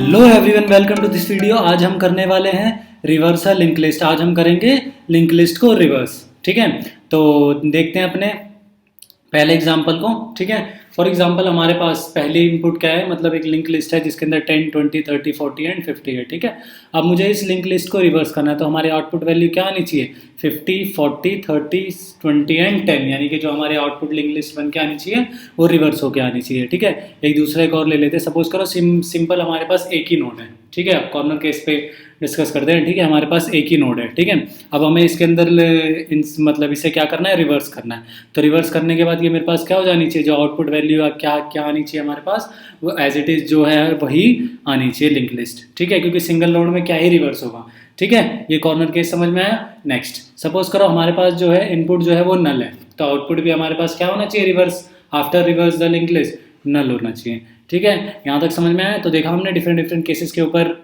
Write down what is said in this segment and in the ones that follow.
Hello everyone, welcome to this video. आज हम करने वाले हैं रिवर्सल लिंक लिस्ट। आज हम करेंगे लिंक लिस्ट को रिवर्स। ठीक है, तो देखते हैं अपने पहले एग्जांपल को। ठीक है, फॉर एग्जांपल हमारे पास पहली इनपुट क्या है, मतलब एक लिंक लिस्ट है जिसके अंदर 10, 20, 30, 40 एंड 50 है। ठीक है, अब मुझे इस लिंक लिस्ट को रिवर्स करना है, तो हमारी आउटपुट वैल्यू क्या आनी चाहिए? 50, 40, 30, 20 एंड 10, यानी कि जो हमारी आउटपुट लिंक लिस्ट बन के आनी चाहिए वो रिवर्स होके आनी चाहिए। ठीक है, एक दूसरे को और ले लेते हैं। सपोज करो सिंपल हमारे पास एक ही नोड है। ठीक है, अब कॉर्नर केस पे डिस्कस करते हैं। ठीक है, हमारे पास एक ही नोड है। ठीक है, अब हमें इसके अंदर मतलब इसे क्या करना है? रिवर्स करना है। तो रिवर्स करने के बाद ये मेरे पास क्या हो जानी चाहिए? जो आउटपुट वैल्यू क्या क्या आनी चाहिए हमारे पास, वो एज इट इज़ जो है वही आनी चाहिए लिंक लिस्ट। ठीक है, क्योंकि सिंगल नोड में क्या ही रिवर्स होगा। ठीक है, ये कॉर्नर केस समझ में आया। नेक्स्ट, सपोज करो हमारे पास जो है इनपुट जो है वो नल है, तो आउटपुट भी हमारे पास क्या होना चाहिए? Reverse. After reverse the link list null होना चाहिए। ठीक है, यहाँ तक समझ में आया। तो देखा हमने डिफरेंट केसेस के ऊपर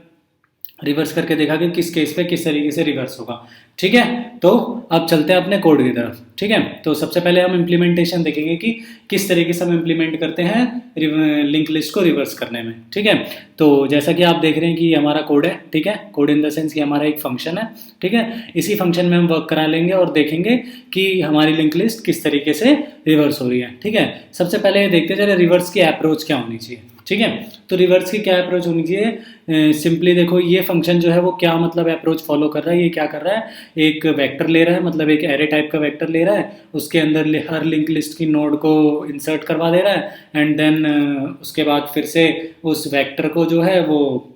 रिवर्स करके देखा कि किस केस पे किस तरीके से रिवर्स होगा। ठीक है, तो अब चलते हैं अपने कोड की तरफ। ठीक है, तो सबसे पहले हम इम्प्लीमेंटेशन देखेंगे कि किस तरीके से हम इम्प्लीमेंट करते हैं लिंक लिस्ट को रिवर्स करने में। ठीक है, तो जैसा कि आप देख रहे हैं कि हमारा कोड है। ठीक है, कोड इन द सेंस कि हमारा एक फंक्शन है। ठीक है, इसी फंक्शन में हम वर्क करा लेंगे और देखेंगे कि हमारी लिंक लिस्ट किस तरीके से रिवर्स हो रही है। ठीक है, सबसे पहले देखते चले रिवर्स की अप्रोच क्या होनी चाहिए। ठीक है, तो रिवर्स की क्या अप्रोच होनी चाहिए? सिंपली देखो, ये फंक्शन जो है वो क्या मतलब अप्रोच फॉलो कर रहा है। ये क्या कर रहा है? एक वेक्टर ले रहा है, मतलब एक एरे टाइप का वेक्टर ले रहा है, उसके अंदर हर लिंक लिस्ट की नोड को इंसर्ट करवा दे रहा है एंड देन उसके बाद फिर से उस वेक्टर को जो है वो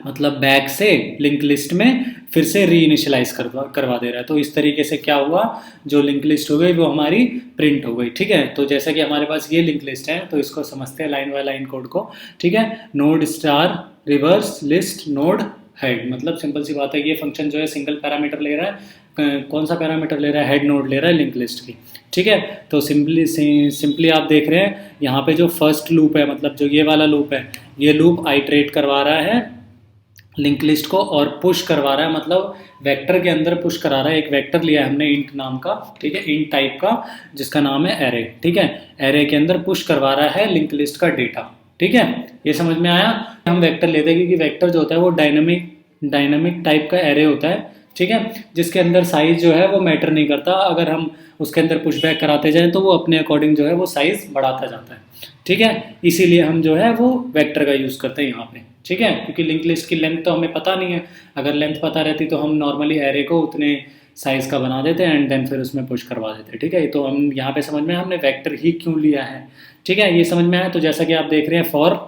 मतलब बैक से लिंक लिस्ट में फिर से री इनिशियलाइज करवा दे रहा है। तो इस तरीके से क्या हुआ, जो लिंक लिस्ट हो गई वो हमारी प्रिंट हो गई। ठीक है, तो जैसा कि हमारे पास ये लिंक लिस्ट है तो इसको समझते हैं लाइन बाय लाइन कोड को। ठीक है, node star reverse list node head, मतलब सिंपल सी बात है, ये फंक्शन जो है सिंगल पैरामीटर ले रहा है। कौन सा पैरामीटर ले रहा है? हेड नोड ले रहा है लिंक लिस्ट की। ठीक है, तो सिंपली आप देख रहे हैं यहाँ पे जो फर्स्ट लूप है, मतलब जो ये वाला लूप है, ये लूप आइटरेट करवा रहा है लिंक लिस्ट को और पुश करवा रहा है, मतलब वेक्टर के अंदर पुश करा रहा है। एक वेक्टर लिया है हमने इंट नाम का, ठीक है, इंट टाइप का, जिसका नाम है एरे। ठीक है, एरे के अंदर पुश करवा रहा है लिंक लिस्ट का डेटा। ठीक है, ये समझ में आया। हम वेक्टर लेते हैं क्योंकि वेक्टर जो होता है वो डायनामिक टाइप का एरे होता है। ठीक है, जिसके अंदर साइज जो है वो मैटर नहीं करता। अगर हम उसके अंदर पुशबैक कराते जाएं तो वो अपने अकॉर्डिंग जो है वो साइज बढ़ाता जाता है। ठीक है, इसीलिए हम जो है वो वेक्टर का यूज़ करते हैं यहाँ पे। ठीक है, क्योंकि लिंक लिस्ट की लेंथ तो हमें पता नहीं है। अगर लेंथ पता रहती तो हम नॉर्मली एरे को उतने साइज़ का बना देते हैं एंड देन फिर उसमें पुश करवा देते हैं। ठीक है, तो हम यहाँ पे समझ में हमने वेक्टर ही क्यों लिया है। ठीक है, ये समझ में आया। तो जैसा कि आप देख रहे हैं, for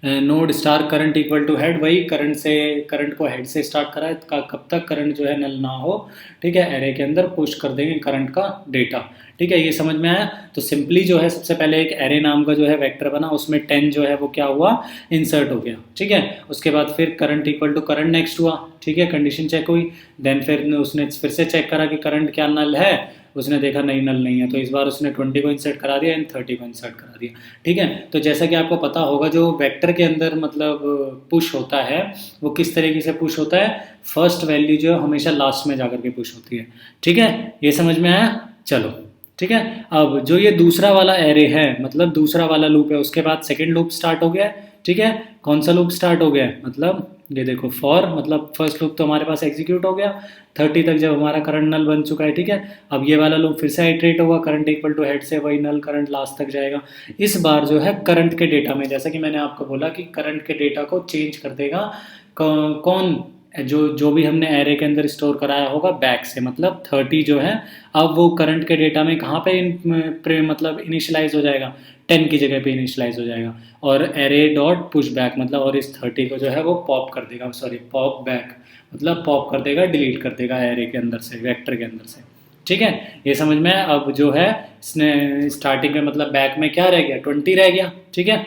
node star current equal to head, वही करंट को हेड से स्टार्ट करा है, कब तक करंट जो है नल ना हो। ठीक है, एरे के अंदर पुश कर देंगे करंट का डेटा। ठीक है, ये समझ में आया। तो सिंपली जो है सबसे पहले एक एरे नाम का जो है वेक्टर बना, उसमें 10 जो है वो क्या हुआ? इंसर्ट हो गया। ठीक है, उसके बाद फिर current equal to current next हुआ। ठीक है, कंडीशन चेक हुई, देन फिर उसने फिर से चेक करा कि करंट क्या नल है, उसने देखा नहीं नल नहीं है, तो इस बार उसने 20 को इंसर्ट करा दिया एंड 30 को इंसर्ट करा दिया। ठीक है, तो जैसा कि आपको पता होगा जो वेक्टर के अंदर मतलब पुश होता है वो किस तरीके से पुश होता है? फर्स्ट वैल्यू जो है हमेशा लास्ट में जाकर के पुश होती है। ठीक है, ये समझ में आया। चलो, ठीक है, अब जो ये दूसरा वाला एरे है, मतलब दूसरा वाला लूप है, उसके बाद सेकेंड लूप स्टार्ट हो गया है। ठीक है, कौन सा लूप स्टार्ट हो गया है? मतलब ये देखो, फॉर मतलब फर्स्ट लूप तो हमारे पास एग्जीक्यूट हो गया 30 तक, जब हमारा करंट नल बन चुका है। ठीक है, अब ये वाला लूप फिर से आइटरेट होगा, करंट इक्वल टू हेड से वही नल करंट लास्ट तक जाएगा। इस बार जो है करंट के डेटा में, जैसा कि मैंने आपको बोला कि करंट के डेटा को चेंज कर देगा कौन? जो भी हमने एरे के अंदर स्टोर कराया होगा बैक से, मतलब 30 जो है अब वो करंट के डेटा में कहाँ पे मतलब इनिशियलाइज हो जाएगा? 10 की जगह पे इनिशियलाइज हो जाएगा और एरे डॉट पुश बैक, मतलब और इस 30 को जो है वो पॉप कर देगा, सॉरी पॉप बैक मतलब पॉप कर देगा, डिलीट कर देगा एरे के अंदर से, वेक्टर के अंदर से। ठीक है, ये समझ में। अब जो है इसने स्टार्टिंग में मतलब बैक में क्या रह गया? 20 रह गया। ठीक है,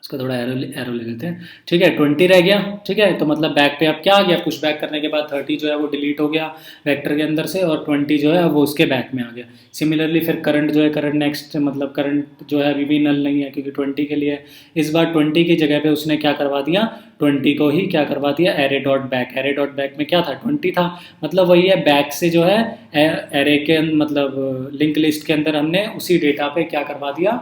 उसका थोड़ा एरो ले लेते हैं। ठीक है, 20 रह गया। ठीक है, तो मतलब बैक पे अब क्या आ गया? पुश बैक करने के बाद 30 जो है वो डिलीट हो गया वेक्टर के अंदर से और 20 जो है वो उसके बैक में आ गया। सिमिलरली फिर करंट जो है, करंट नेक्स्ट मतलब करंट जो है अभी भी नल नहीं है क्योंकि 20 के लिए। इस बार 20 की जगह पे उसने क्या करवा दिया? 20 को ही क्या करवा दिया? Array dot back. Array dot back में क्या था? 20 था, मतलब वही है, बैक से जो है एरे के मतलब लिंक लिस्ट के अंदर हमने उसी डेटा पे क्या करवा दिया?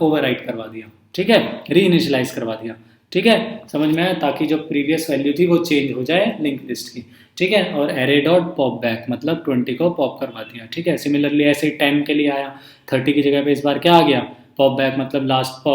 ओवरराइट करवा दिया। ठीक है, री इनिशियलाइज करवा दिया। ठीक है, समझ में आया, ताकि जो प्रीवियस वैल्यू थी वो चेंज हो जाए लिंक लिस्ट की। ठीक है, और एरे डॉट पॉप बैक मतलब 20 को पॉप करवा दिया। ठीक है, सिमिलरली ऐसे 10 के लिए आया, 30 की जगह पे इस बार क्या आ गया, पॉप बैक मतलब लास्ट,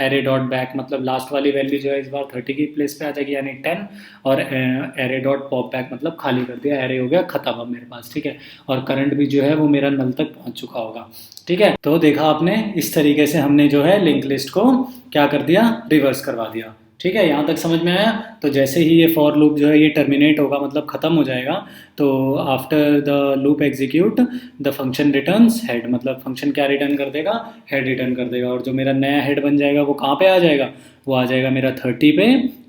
एरे डॉट बैक मतलब लास्ट वाली वैल्यू जो है इस बार 30 की प्लेस पे आ जाएगी यानी 10, और एरे डॉट पॉप बैक मतलब खाली कर दिया, एरे हो गया खत्म अब मेरे पास। ठीक है, और करंट भी जो है वो मेरा नल तक पहुंच चुका होगा। ठीक है, तो देखा आपने, इस तरीके से हमने जो है लिंक लिस्ट को क्या कर दिया, रिवर्स करवा दिया। ठीक है, यहाँ तक समझ में आया। तो जैसे ही ये फॉर लूप जो है ये टर्मिनेट होगा मतलब ख़त्म हो जाएगा, तो after the loop execute the function returns head, मतलब फंक्शन क्या रिटर्न कर देगा, हेड रिटर्न कर देगा। और जो मेरा नया हेड बन जाएगा वो कहाँ पे आ जाएगा, वो आ जाएगा मेरा 30 पे।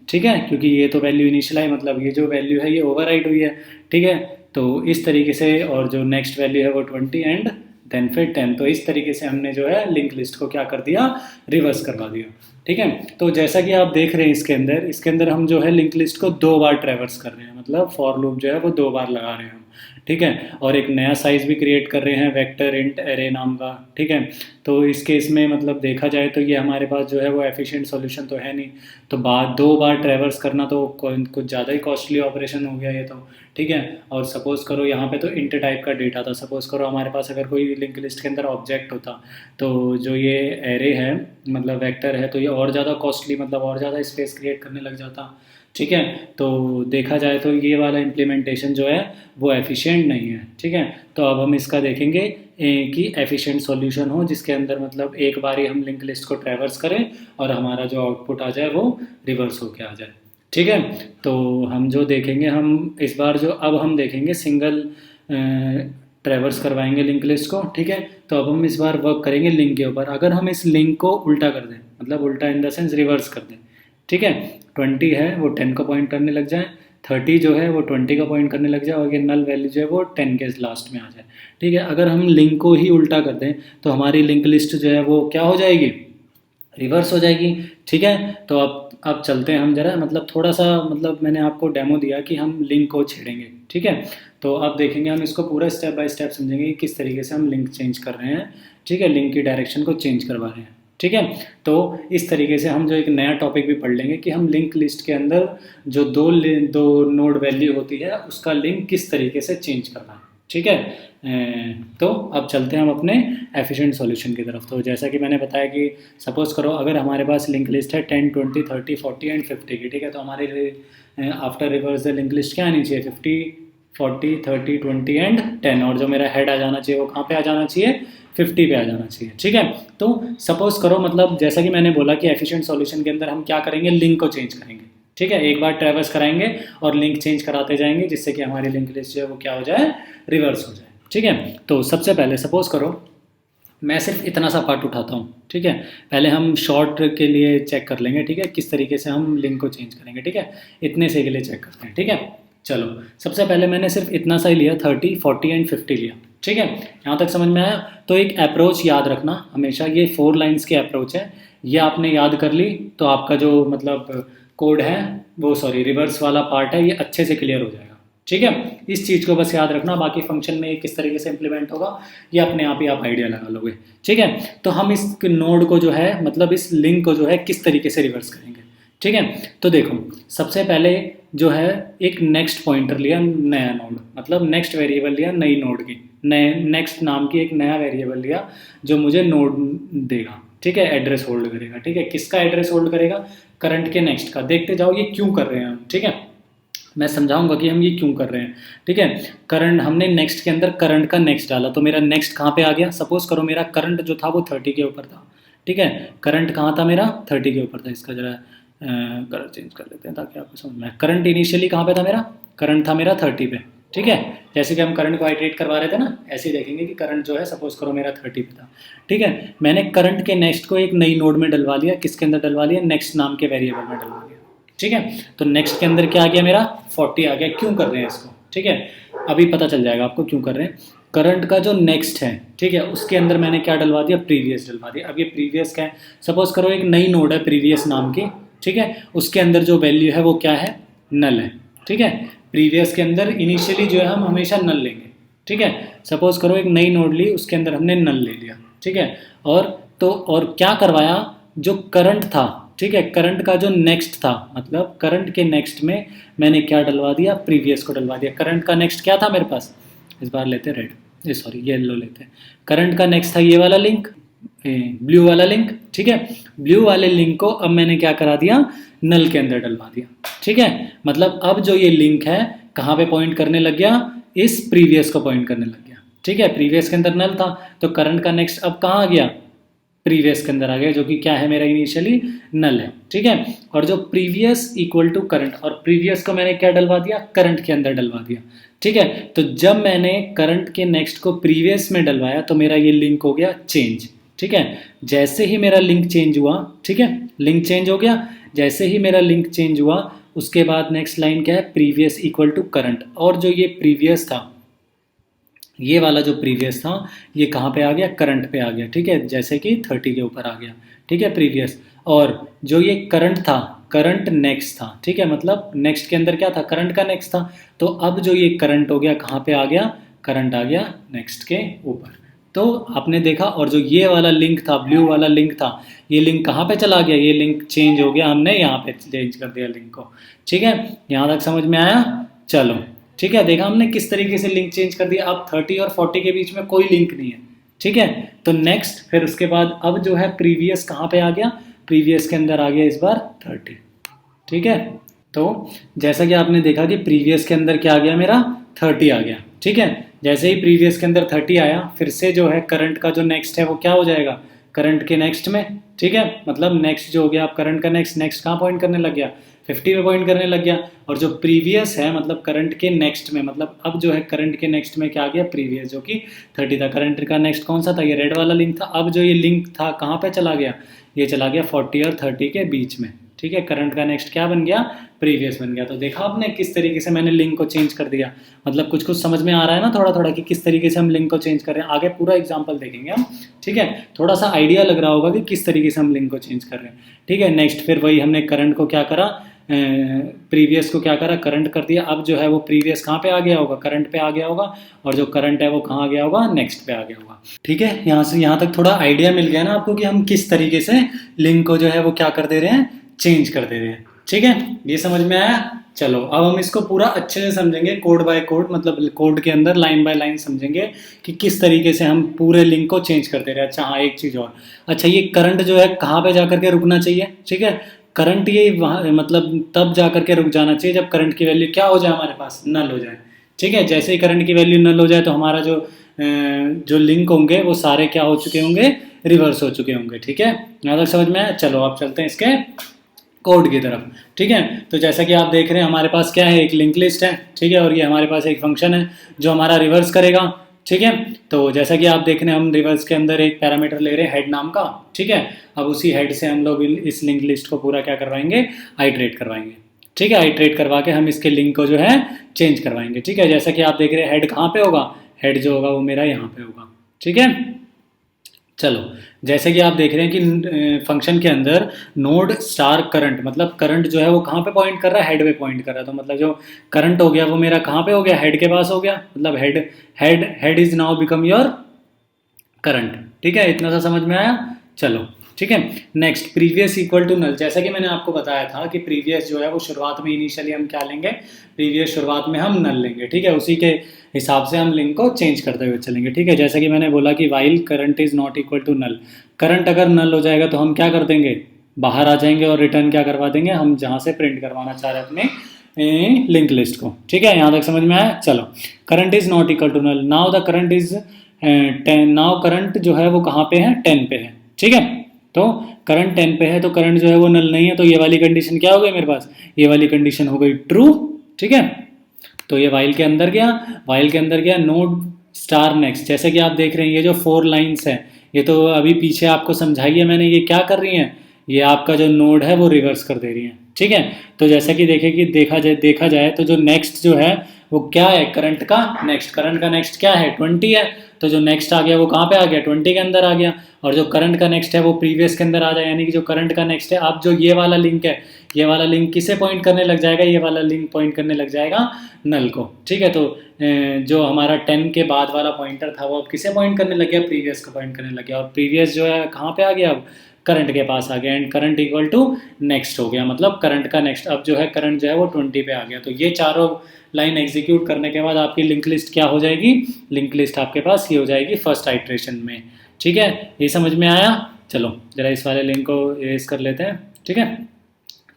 ठीक है, क्योंकि ये तो वैल्यू इनिशियलाइज मतलब ये जो वैल्यू है ये ओवरराइट हुई है। ठीक है, तो इस तरीके से, और जो नेक्स्ट वैल्यू है वो 20 एंड देन फिर 10। तो इस तरीके से हमने जो है लिंक लिस्ट को क्या कर दिया, रिवर्स करवा दिया। ठीक है, तो जैसा कि आप देख रहे हैं इसके अंदर हम जो है लिंक लिस्ट को 2 बार ट्रैवर्स कर रहे हैं, मतलब फॉर लूप जो है वो 2 बार लगा रहे हैं हम। ठीक है, और एक नया साइज भी क्रिएट कर रहे हैं वेक्टर इंट एरे नाम का। ठीक है, तो इस केस में मतलब देखा जाए तो ये हमारे पास जो है वो एफिशिएंट सॉल्यूशन तो है नहीं, तो 2 बार ट्रैवर्स करना तो कुछ ज़्यादा ही कॉस्टली ऑपरेशन हो गया ये तो। ठीक है, और सपोज़ करो यहाँ पे तो इंट टाइप का डेटा था, सपोज़ करो हमारे पास अगर कोई लिंक लिस्ट के अंदर ऑब्जेक्ट होता, तो जो ये एरे है मतलब वेक्टर है, तो ये और ज़्यादा कॉस्टली मतलब और ज़्यादा स्पेस क्रिएट करने लग जाता। ठीक है, तो देखा जाए तो ये वाला इम्प्लीमेंटेशन जो है वो एफिशिएंट नहीं है। ठीक है, तो अब हम इसका देखेंगे कि एफिशिएंट सॉल्यूशन हो जिसके अंदर मतलब एक बार ही हम लिंक लिस्ट को ट्रैवर्स करें और हमारा जो आउटपुट आ जाए वो रिवर्स होके आ जाए। ठीक है, तो हम जो देखेंगे, हम इस बार जो अब हम देखेंगे सिंगल ट्रैवर्स करवाएंगे लिंक लिस्ट को। ठीक है, तो अब हम इस बार वर्क करेंगे लिंक के ऊपर। अगर हम इस लिंक को उल्टा कर दें, मतलब उल्टा इन द सेंस रिवर्स कर दें, ठीक है, 20 है वो 10 को पॉइंट करने लग जाए, 30 जो है वो 20 का पॉइंट करने लग जाए, और ये नल वैल्यू जो है वो 10 के लास्ट में आ जाए। ठीक है, अगर हम लिंक को ही उल्टा कर दें तो हमारी लिंक लिस्ट जो है वो क्या हो जाएगी, रिवर्स हो जाएगी। ठीक है, तो अब चलते हैं हम जरा, मतलब थोड़ा सा मतलब मैंने आपको डेमो दिया कि हम लिंक को छेड़ेंगे। ठीक है, तो अब देखेंगे हम इसको पूरा स्टेप बाय स्टेप समझेंगे कि किस तरीके से हम लिंक चेंज कर रहे हैं। ठीक है, लिंक की डायरेक्शन को चेंज करवा रहे हैं। ठीक है, तो इस तरीके से हम जो एक नया टॉपिक भी पढ़ लेंगे कि हम लिंक लिस्ट के अंदर जो दो नोड वैल्यू होती है उसका लिंक किस तरीके से चेंज करना है। ठीक है, तो अब चलते हैं हम अपने एफिशिएंट सॉल्यूशन की तरफ। तो जैसा कि मैंने बताया कि सपोज करो अगर हमारे पास लिंक लिस्ट है 10, 20, 30, 40 एंड 50 की। ठीक है, तो हमारे after reverse the link list क्या आनी चाहिए, 50, 40, 30, 20 एंड 10, और जो मेरा हेड आ जाना चाहिए वो कहाँ पे आ जाना चाहिए, 50 पे आ जाना चाहिए। ठीक है, तो सपोज करो मतलब जैसा कि मैंने बोला कि एफिशिएंट सॉल्यूशन के अंदर हम क्या करेंगे, लिंक को चेंज करेंगे। ठीक है, एक बार ट्रैवर्स कराएंगे और लिंक चेंज कराते जाएंगे जिससे कि हमारी लिंक लिस्ट जो है वो क्या हो जाए, रिवर्स हो जाए। ठीक है, तो सबसे पहले सपोज करो मैं सिर्फ इतना सा पार्ट उठाता हूँ। ठीक है, पहले हम शॉर्ट के लिए चेक कर लेंगे। ठीक है, किस तरीके से हम लिंक को चेंज करेंगे। ठीक है, इतने से के लिए चेक करते हैं। ठीक है, चलो सबसे पहले मैंने सिर्फ इतना सा ही लिया, 30, 40 एंड 50 लिया। ठीक है, यहाँ तक समझ में आया। तो एक अप्रोच याद रखना हमेशा, ये 4 लाइन्स की अप्रोच है, ये आपने याद कर ली तो आपका जो मतलब कोड है वो रिवर्स वाला पार्ट है ये अच्छे से क्लियर हो जाएगा। ठीक है, इस चीज़ को बस याद रखना, बाकी फंक्शन में किस तरीके से इंप्लीमेंट होगा ये अपने आप ही आप आइडिया लगा लोगे। ठीक है, तो हम इस नोड को जो है मतलब इस लिंक को जो है किस तरीके से रिवर्स करेंगे। ठीक है, तो देखो सबसे पहले जो है एक नेक्स्ट पॉइंटर लिया, नया नोड मतलब नेक्स्ट वेरिएबल लिया नई नोड की, नए नेक्स्ट नाम की एक नया वेरिएबल लिया जो मुझे नोड देगा। ठीक है, एड्रेस होल्ड करेगा। ठीक है, किसका एड्रेस होल्ड करेगा, करंट के नेक्स्ट का। देखते जाओ ये क्यों कर रहे हैं हम। ठीक है, मैं समझाऊंगा कि हम ये क्यों कर रहे हैं। ठीक है, करंट हमने नेक्स्ट के अंदर करंट का नेक्स्ट डाला तो मेरा नेक्स्ट कहाँ पे आ गया, सपोज करो मेरा करंट जो था वो 30 के ऊपर था। ठीक है, करंट कहाँ था मेरा, 30 के ऊपर था। इसका जरा कलर चेंज कर लेते हैं ताकि आपको समझ में। करंट इनिशियली कहाँ पे था मेरा, करंट था मेरा 30 पे। ठीक है, जैसे कि हम करंट को आइटरेट करवा रहे थे ना, ऐसे ही देखेंगे कि करंट जो है सपोज करो मेरा 30 पे था। ठीक है, मैंने करंट के नेक्स्ट को एक नई नोड में डलवा लिया, किसके अंदर डलवा लिया, नेक्स्ट नाम के वेरिएबल में डलवा लिया। ठीक है, तो नेक्स्ट के अंदर क्या आ गया मेरा 40 आ गया। क्यों कर रहे हैं इसको, ठीक है, अभी पता चल जाएगा आपको क्यों कर रहे हैं। करंट का जो नेक्स्ट है, ठीक है, उसके अंदर मैंने क्या डलवा दिया, प्रीवियस डलवा दिया। अब ये प्रीवियस क्या है, सपोज करो एक नई नोड है प्रीवियस नाम की। ठीक है, उसके अंदर जो वैल्यू है वो क्या है, नल है। ठीक है, प्रीवियस के अंदर इनिशियली जो है हम हमेशा नल लेंगे। ठीक है, सपोज करो एक नई नोड ली, उसके अंदर हमने नल ले लिया। ठीक है, और क्या करवाया, जो करंट था ठीक है, करंट का जो नेक्स्ट था, मतलब करंट के नेक्स्ट में मैंने क्या डलवा दिया, प्रीवियस को डलवा दिया। करंट का नेक्स्ट क्या था मेरे पास, इस बार लेते रेड, ये सॉरी येलो लेते हैं। करंट का नेक्स्ट था ये वाला लिंक, ब्लू वाला लिंक, ठीक है। ब्लू वाले लिंक को अब मैंने क्या करा दिया, नल के अंदर डलवा दिया, ठीक है। मतलब अब जो ये लिंक है कहाँ पे पॉइंट करने लग गया, इस प्रीवियस को पॉइंट करने लग गया, ठीक है। प्रीवियस के अंदर नल था, तो करंट का नेक्स्ट अब कहाँ आ गया, प्रीवियस के अंदर आ गया, जो कि क्या है मेरा इनिशियली नल है, ठीक है। और जो प्रीवियस इक्वल टू करंट, और प्रीवियस को मैंने क्या डलवा दिया, करंट के अंदर डलवा दिया, ठीक है। तो जब मैंने करंट के नेक्स्ट को प्रीवियस में डलवाया तो मेरा ये लिंक हो गया चेंज, ठीक है। जैसे ही मेरा लिंक चेंज हुआ, ठीक है, लिंक चेंज हो गया, जैसे ही मेरा लिंक चेंज हुआ उसके बाद नेक्स्ट लाइन क्या है, प्रीवियस इक्वल टू करंट। और जो ये प्रीवियस था, ये वाला जो प्रीवियस था ये कहाँ पे आ गया, करंट पे आ गया, ठीक है। जैसे कि 30 के ऊपर आ गया, ठीक है, प्रीवियस। और जो ये करंट था, करंट नेक्स्ट था, ठीक है, मतलब नेक्स्ट के अंदर क्या था, करंट का नेक्स्ट था। तो अब जो ये करंट हो गया कहाँ पे आ गया, करंट आ गया नेक्स्ट के ऊपर। तो आपने देखा, और जो ये वाला लिंक था, ब्लू वाला लिंक था, ये लिंक कहाँ पे चला गया, ये लिंक चेंज हो गया, हमने यहाँ पे चेंज कर दिया लिंक को, ठीक है। यहाँ तक समझ में आया, चलो ठीक है। देखा हमने किस तरीके से लिंक चेंज कर दिया। अब 30 और 40 के बीच में कोई लिंक नहीं है, ठीक है। तो नेक्स्ट फिर उसके बाद अब जो है प्रीवियस कहाँ पे आ गया, प्रीवियस के अंदर आ गया इस बार 30, ठीक है। तो जैसा कि आपने देखा कि प्रीवियस के अंदर क्या आ गया, मेरा 30 आ गया, ठीक है। जैसे ही प्रीवियस के अंदर 30 आया, फिर से जो है करंट का जो नेक्स्ट है वो क्या हो जाएगा, करंट के नेक्स्ट में, ठीक है। मतलब नेक्स्ट जो हो गया, आप करंट का नेक्स्ट कहाँ पॉइंट करने लग गया, 50 पे पॉइंट करने लग गया। और जो प्रीवियस है मतलब करंट के नेक्स्ट में, मतलब अब जो है करंट के नेक्स्ट में क्या आ गया, प्रीवियस, जो कि 30 था। करंट का नेक्स्ट कौन सा था, ये रेड वाला लिंक था। अब जो ये लिंक था कहाँ पे चला गया, ये चला गया 40 और 30 के बीच में, ठीक है। करंट का नेक्स्ट क्या बन गया, प्रीवियस बन गया। तो देखा आपने किस तरीके से मैंने लिंक को चेंज कर दिया। मतलब कुछ कुछ समझ में आ रहा है ना थोड़ा थोड़ा, कि किस तरीके से हम लिंक को चेंज कर रहे हैं। आगे पूरा एग्जांपल देखेंगे हम, ठीक है। थोड़ा सा आइडिया लग रहा होगा कि किस तरीके से हम लिंक को चेंज कर रहे हैं, ठीक है। नेक्स्ट फिर वही हमने करंट को क्या करा, प्रीवियस को क्या करा, करंट कर दिया। अब जो है वो प्रीवियस कहाँ पे आ गया होगा, करंट पे आ गया होगा, और जो करंट है वो कहाँ आ गया होगा, नेक्स्ट पे आ गया होगा, ठीक है। यहाँ से यहाँ तक थोड़ा आइडिया मिल गया ना आपको कि हम किस तरीके से लिंक को जो है वो क्या कर दे रहे हैं, चेंज कर दे रहे हैं, ठीक है। ये समझ में आया। चलो अब हम इसको पूरा अच्छे से समझेंगे, कोड बाय कोड, मतलब कोड के अंदर लाइन बाय लाइन समझेंगे कि किस तरीके से हम पूरे लिंक को चेंज कर दे रहे हैं। अच्छा हाँ, एक चीज़ और, अच्छा ये करंट जो है कहाँ पे जा करके रुकना चाहिए, ठीक है। करंट ये वहाँ मतलब तब जा करके रुक जाना चाहिए जब करंट की वैल्यू क्या हो जाए, हमारे पास नल हो जाए, ठीक है। जैसे ही करंट की वैल्यू नल हो जाए तो हमारा जो लिंक होंगे वो सारे क्या हो चुके होंगे, रिवर्स हो चुके होंगे, ठीक है। यहाँ तक समझ में आया। चलो अब चलते हैं इसके कोड की तरफ, ठीक है। तो जैसा कि आप देख रहे हैं हमारे पास क्या है, एक लिंक लिस्ट है, ठीक है। और ये हमारे पास एक फंक्शन है जो हमारा रिवर्स करेगा, ठीक है। तो जैसा कि आप देख रहे हैं हम रिवर्स के अंदर एक पैरामीटर ले रहे हैं हेड नाम का, ठीक है। अब उसी हेड से हम लोग इस लिंक लिस्ट को पूरा क्या करवाएंगे, आइटरेट करवाएंगे, ठीक है। आइटरेट करवा के हम इसके लिंक को जो है चेंज करवाएंगे, ठीक है। जैसा कि आप देख रहे हैं हेड कहाँ पे होगा, हेड जो होगा वो मेरा यहाँ पे होगा, ठीक है। चलो जैसे कि आप देख रहे हैं कि फंक्शन के अंदर नोड स्टार करंट, मतलब करंट जो है वो कहाँ पे पॉइंट कर रहा है, हेड पे पॉइंट कर रहा है। तो मतलब जो करंट हो गया वो मेरा कहाँ पे हो गया, हेड के पास हो गया। मतलब head is now become your current, ठीक है। इतना सा समझ में आया। चलो ठीक है। Next previous equal to null. जैसा कि मैंने आपको बताया था कि प्रीवियस जो है वो शुरुआत में इनिशियली हम क्या लेंगे, प्रीवियस शुरुआत में हम नल लेंगे, ठीक है। उसी के हिसाब से हम लिंक को चेंज करते हुए चलेंगे, ठीक है। जैसा कि मैंने बोला कि while current is not equal to null, current अगर नल हो जाएगा तो हम क्या कर देंगे, बाहर आ जाएंगे और रिटर्न क्या करवा देंगे, हम जहाँ से प्रिंट करवाना चाह रहे हैं अपने लिंक लिस्ट को, ठीक है। यहाँ तक समझ में आया। चलो current is not equal to null, now the current is 10, now current जो है वो कहाँ पे है, 10 पे है, ठीक है। तो करंट 10 पे है तो करंट जो है वो नल नहीं है, तो ये वाली कंडीशन क्या हो गई मेरे पास, ये वाली कंडीशन हो गई ट्रू, ठीक है। तो ये वाइल के अंदर गया, वाइल के अंदर गया नोड स्टार नेक्स्ट। जैसे कि आप देख रहे हैं ये जो 4 लाइंस है ये तो अभी पीछे आपको समझाई है मैंने, ये क्या कर रही हैं, ये आपका जो नोड है वो रिवर्स कर दे रही है, ठीक है। तो जैसा कि देखा जाए तो जो नेक्स्ट जो है वो क्या है, करंट का नेक्स्ट, करंट का नेक्स्ट क्या है, 20 है। तो जो नेक्स्ट आ गया वो कहाँ पे आ गया, 20 के अंदर आ गया। और जो करंट का नेक्स्ट है वो प्रीवियस के अंदर आ जाए, यानी कि जो करंट का नेक्स्ट है, अब जो ये वाला लिंक है, ये वाला लिंक किसे पॉइंट करने लग जाएगा, ये वाला लिंक पॉइंट करने लग जाएगा नल को, ठीक है। तो जो हमारा 10 के बाद वाला पॉइंटर था वो अब किसे पॉइंट करने लग गया, प्रीवियस को पॉइंट करने लग गया। और प्रीवियस जो है कहाँ पे आ गया, अब करंट के पास आ गया, and current equal to next हो गया, मतलब करंट का नेक्स्ट, अब जो है करंट जो है वो 20 पे आ गया। तो ये चारों लाइन एग्जीक्यूट करने के बाद आपकी लिंक लिस्ट क्या हो जाएगी, लिंक लिस्ट आपके पास ये हो जाएगी फर्स्ट आइट्रेशन में। ठीक है, ये समझ में आया। चलो जरा इस वाले लिंक को इरेज कर लेते हैं। ठीक है,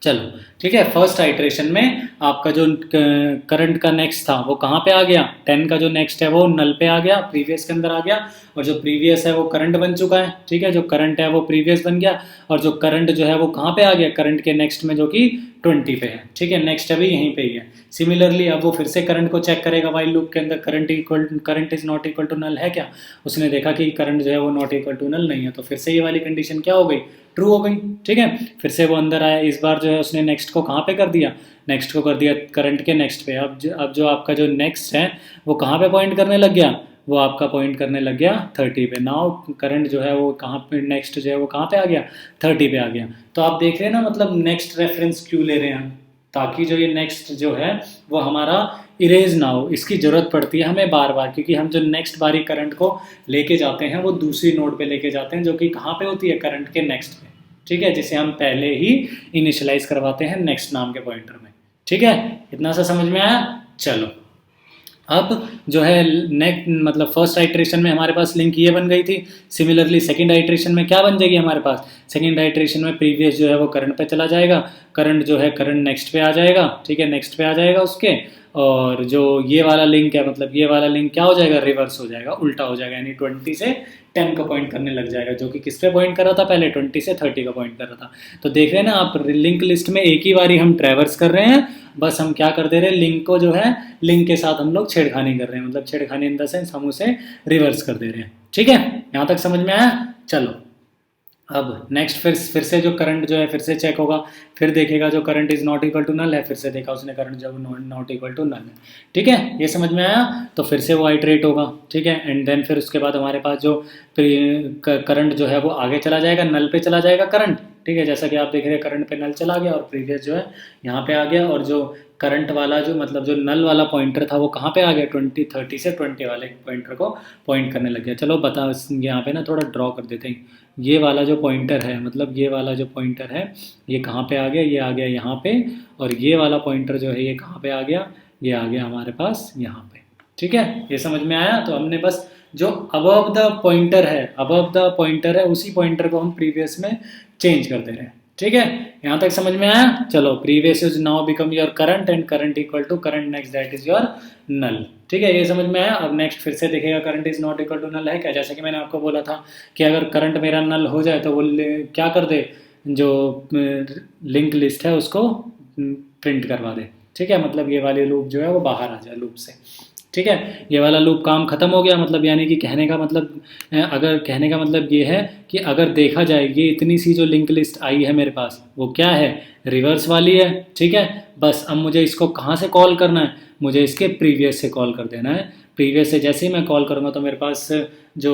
चलो ठीक है, फर्स्ट आइट्रेशन में आपका जो करंट का नेक्स्ट था वो कहाँ पे आ गया, 10 का जो नेक्स्ट है वो नल पे आ गया, प्रीवियस के अंदर आ गया, और जो प्रीवियस है वो करंट बन चुका है। ठीक है, जो करंट है वो प्रीवियस बन गया, और जो करंट जो है वो कहाँ पे आ गया, करंट के नेक्स्ट में जो कि 20 पे है। ठीक है, नेक्स्ट अभी यहीं पे ही है। सिमिलरली अब वो फिर से करंट को चेक करेगा वाइल लूप के अंदर, current is not equal to null है क्या, उसने देखा कि करंट जो है वो नॉट इक्वल टू नल नहीं है, तो फिर से ये वाली कंडीशन क्या हो गई, ट्रू हो गई। ठीक है, फिर से वो अंदर आया, इस बार जो है उसने नेक्स्ट को कहाँ पे कर दिया, नेक्स्ट को कर दिया करंट के नेक्स्ट पे। अब जो आपका जो नेक्स्ट है वो कहाँ पे पॉइंट करने लग गया, वो आपका पॉइंट करने लग गया 30 पे। नाउ करंट जो है वो कहाँ पे, नेक्स्ट जो है वो कहाँ पे आ गया, 30 पे आ गया। तो आप देख रहे हैं ना, मतलब नेक्स्ट रेफरेंस क्यों ले रहे हैं, ताकि जो ये नेक्स्ट जो है वो हमारा इरेज ना हो। इसकी ज़रूरत पड़ती है हमें बार बार, क्योंकि हम जो नेक्स्ट बारी करंट को लेके जाते हैं वो दूसरी नोड पे लेके जाते हैं, जो कि कहाँ पे होती है, करंट के नेक्स्ट पे। ठीक है, जिसे हम पहले ही इनिशियलाइज करवाते हैं नेक्स्ट नाम के पॉइंटर में। ठीक है, इतना सा समझ में आया। चलो अब जो है नेक्स्ट, मतलब फर्स्ट आइट्रेशन में हमारे पास लिंक ये बन गई थी। सिमिलरली सेकंड आइट्रेशन में क्या बन जाएगी हमारे पास, सेकंड आइट्रेशन में प्रीवियस जो है वो करंट पे चला जाएगा, करंट जो है करंट नेक्स्ट पे आ जाएगा। ठीक है, नेक्स्ट पे आ जाएगा उसके, और जो ये वाला लिंक है, मतलब ये वाला लिंक क्या हो जाएगा, रिवर्स हो जाएगा, उल्टा हो जाएगा, यानी 20 से 10 का पॉइंट करने लग जाएगा, जो कि किस पे पॉइंट कर रहा था पहले, 20 से 30 का पॉइंट कर रहा था। तो देख रहे हैं ना आप, लिंक लिस्ट में एक ही बारी हम ट्रैवर्स कर रहे हैं, बस हम क्या कर दे रहे हैं, लिंक को जो है लिंक के साथ हम लोग छेड़खानी कर रहे हैं, मतलब छेड़खानी इन द सेंस हम उसे रिवर्स कर दे रहे हैं। ठीक है, यहाँ तक समझ में आया। चलो अब नेक्स्ट फिर से जो करंट जो है फिर से चेक होगा, फिर देखेगा जो current is not equal to null है, फिर से देखा उसने करंट जो नॉट इक्वल टू नल है। ठीक है, ये समझ में आया। तो फिर से वो आइट्रेट होगा। ठीक है, एंड देन फिर उसके बाद हमारे पास जो करंट जो है वो आगे चला जाएगा, नल पे चला जाएगा करंट। ठीक है, जैसा कि आप देख रहे हैं करंट पे नल चला गया, और प्रीवियस जो है यहाँ पे आ गया, और जो करंट वाला जो मतलब जो नल वाला पॉइंटर था वो कहाँ पे आ गया, 30 से 20 वाले पॉइंटर को पॉइंट करने लग गया। चलो बता, यहाँ पे ना थोड़ा ड्रॉ कर देते हैं। ये वाला जो पॉइंटर है, मतलब ये वाला जो पॉइंटर है ये कहाँ पे आ गया, ये आ गया यहाँ पे, और ये वाला पॉइंटर जो है ये कहाँ पे आ गया, ये आ गया हमारे पास यहाँ पे। ठीक है, ये समझ में आया। तो हमने बस जो अबव द पॉइंटर है उसी पॉइंटर को हम प्रीवियस में चेंज कर दे रहे हैं। ठीक है, यहाँ तक समझ में आया। चलो, previous is now become your current, and current equal to current next that is your null. ठीक है, ये समझ में आया। अब नेक्स्ट फिर से देखेगा current is not equal to null है क्या, जैसे कि मैंने आपको बोला था कि अगर करंट मेरा नल हो जाए तो वो क्या कर दे, जो लिंक लिस्ट है उसको प्रिंट करवा दे। ठीक है, मतलब ये वाली लूप जो है वो बाहर आ जाए लूप से। ठीक है, ये वाला लूप काम खत्म हो गया, मतलब यानी कि कहने का मतलब ये है कि अगर देखा जाए ये इतनी सी जो लिंक लिस्ट आई है मेरे पास वो क्या है, रिवर्स वाली है। ठीक है, बस अब मुझे इसको कहाँ से कॉल करना है, मुझे इसके प्रीवियस से कॉल कर देना है। प्रीवियस से जैसे ही मैं कॉल करूँगा तो मेरे पास जो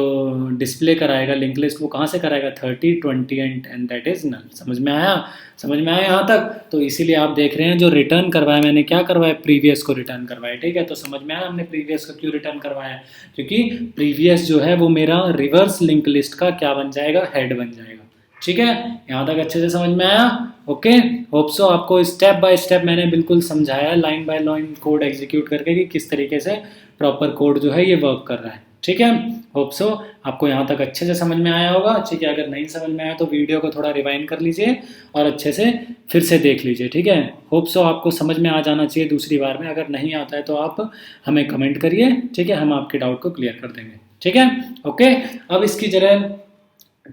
डिस्प्ले कराएगा लिंक लिस्ट वो कहाँ से कराएगा, 30, 20 एंड दैट इज नल। समझ में आया यहाँ तक। तो इसीलिए आप देख रहे हैं जो रिटर्न करवाया मैंने, क्या करवाया, प्रीवियस को रिटर्न करवाया। ठीक है, तो समझ में आया हमने प्रीवियस को क्यों रिटर्न करवाया, क्योंकि प्रीवियस जो है वो मेरा रिवर्स लिंक लिस्ट का क्या बन जाएगा, हेड बन जाएगा। ठीक है, यहाँ तक अच्छे से समझ में आया। ओके, होप सो आपको स्टेप बाय स्टेप मैंने बिल्कुल समझाया, line by line code execute करके कि किस तरीके से प्रॉपर कोड जो है ये वर्क कर रहा है। ठीक है, होप सो आपको यहाँ तक अच्छे से समझ में आया होगा। ठीक है, अगर नहीं समझ में आया तो वीडियो को थोड़ा रिवाइंड कर लीजिए और अच्छे से फिर से देख लीजिए। ठीक है, होप सो आपको समझ में आ जाना चाहिए दूसरी बार में। अगर नहीं आता है तो आप हमें कमेंट करिए। ठीक है, हम आपके डाउट को क्लियर कर देंगे। ठीक है, ओके। अब इसकी जगह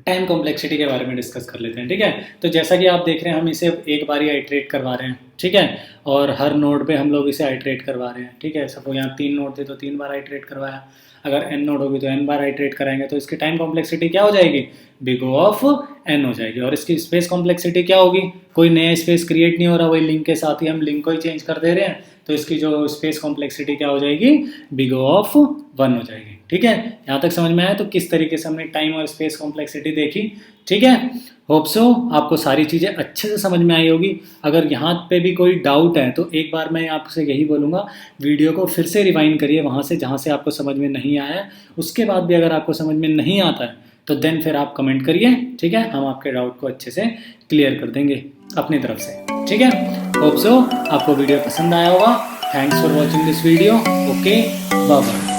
टाइम कॉम्प्लेक्सिटी के बारे में डिस्कस कर लेते हैं। ठीक है, तो जैसा कि आप देख रहे हैं हम इसे एक बार ही आइट्रेट करवा रहे हैं। ठीक है, और हर नोड पे हम लोग इसे आइट्रेट करवा रहे हैं। ठीक है, सपोज यहाँ 3 नोड थे तो 3 बार आइट्रेट करवाया, अगर n नोड होगी तो n बार आइट्रेट कराएंगे, तो इसकी टाइम कॉम्प्लेक्सिटी क्या हो जाएगी, बिग O ऑफ n हो जाएगी। और इसकी स्पेस कॉम्प्लेक्सिटी क्या होगी, कोई नया स्पेस क्रिएट नहीं हो रहा, वही लिंक के साथ ही हम लिंक को ही चेंज कर दे रहे हैं, तो इसकी जो स्पेस कॉम्प्लेक्सिटी क्या हो जाएगी, बिग O ऑफ 1 हो जाएगी। ठीक है, यहाँ तक समझ में आया। तो किस तरीके से हमने टाइम और स्पेस कॉम्प्लेक्सिटी देखी। ठीक है, होप सो आपको सारी चीज़ें अच्छे से समझ में आई होगी। अगर यहाँ पे भी कोई डाउट है तो एक बार मैं आपसे यही बोलूँगा, वीडियो को फिर से रिवाइंड करिए वहाँ से जहाँ से आपको समझ में नहीं आया है। उसके बाद भी अगर आपको समझ में नहीं आता है तो देन फिर आप कमेंट करिए, ठीक है, हम आपके डाउट को अच्छे से क्लियर कर देंगे अपनी तरफ से, ठीक है। होप सो आपको वीडियो पसंद आया होगा। Thanks for watching this video. Okay, bye bye.